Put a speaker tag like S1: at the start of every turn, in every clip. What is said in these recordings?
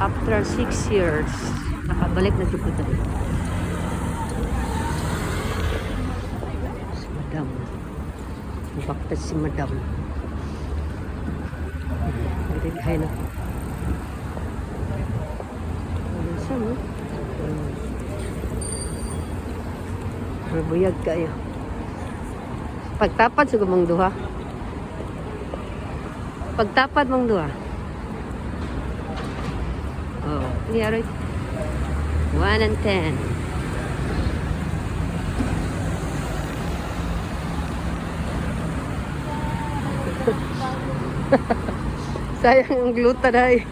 S1: After 6 years, nakabalik na dito tayo. Si Madam. Nabaktas si Madam. Dirighay na po. Ano siya, no? Mabuyag kayo. Pagtapad sa gumang duha. Pagtapad mong duha. Oh, yeah, right. 1 and 10. Sayang ang gluta dahil.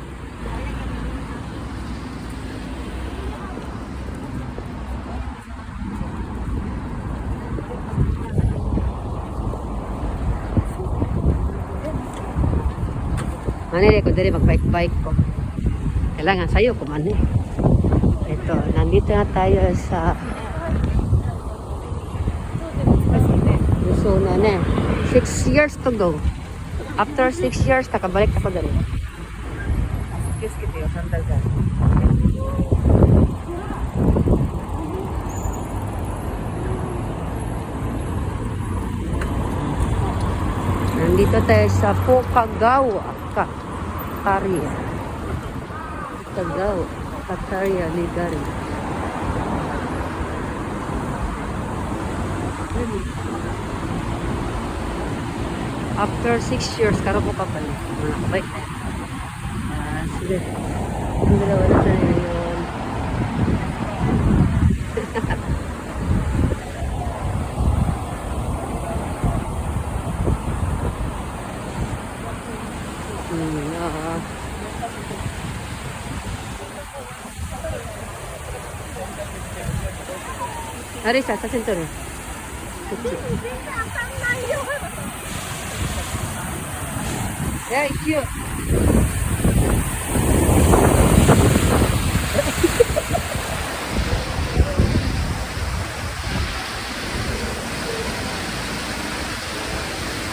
S1: Manili ko dali mag-bike-bike ko. Kailangan sa'yo kumani. Ito, nandito na tayo sa Luzon na. 6 years to go. After 6 years, nakabalik ako dali. Kiss kita yung sandal dyan. Nandito tayo sa Pukagawa, Katarya. Pukagawa, Katarya, Ligari. After 6 years, karoon ko kapalik. Nakabalik na. Sige. Ang dalawa na tayo yun. Arisa, sa sentro. Yeah, cute.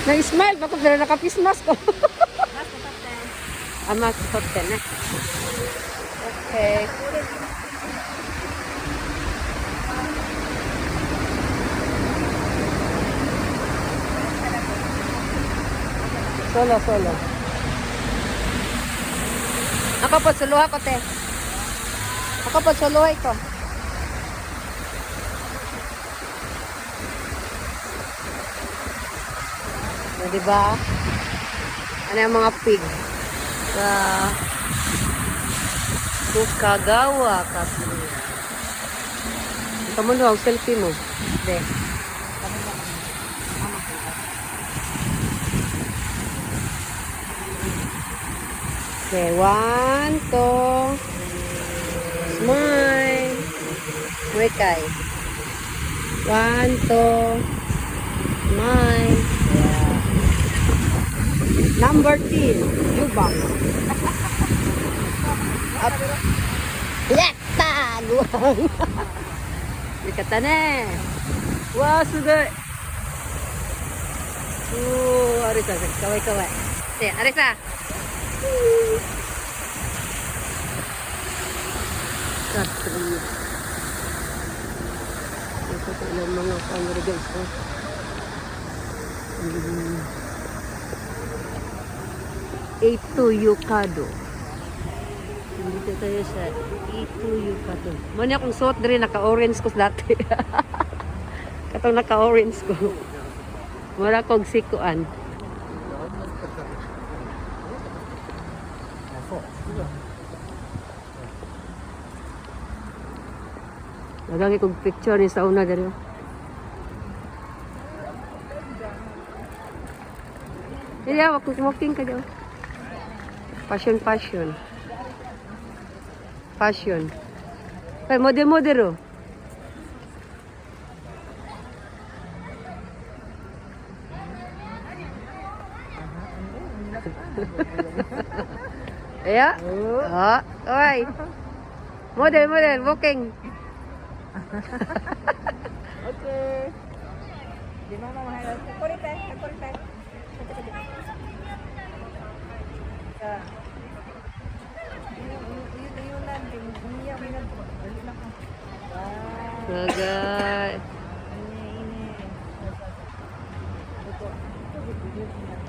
S1: Na-smile, bakit na nakapismas ko? Mas hotel na. Okay. Solo. Ako po, suluha ko, te. Ako po, suluhay ko. O, diba? Ano yung mga pig? Sa Pukagawa, Katarya. Ito mo na, selfie mo. Hindi. Okay, 1, 2, smile. Wekay. 1, 2, smile. Yeah. Number 10, Yubang. Up. Yakta! Guwang. Ikata na. Wow, sugay. Arisa, kaway. Arisa. Katarya. Ito po lang mga camera guys. A2 Yukado. Dito tayo sa A2 Yukado. Muna akong suot din, naka-orange ko dati. Katong naka-orange ko. Mura kong sikuan. Lagi kong picture ni sa una dali. Iya, walking ka daw. Passion. Ay, model. Iya. Oh, oi. Model, walking.
S2: Okay. Di mana mahal? Korite.
S1: Bagay.
S2: Ini. Ito. Ito.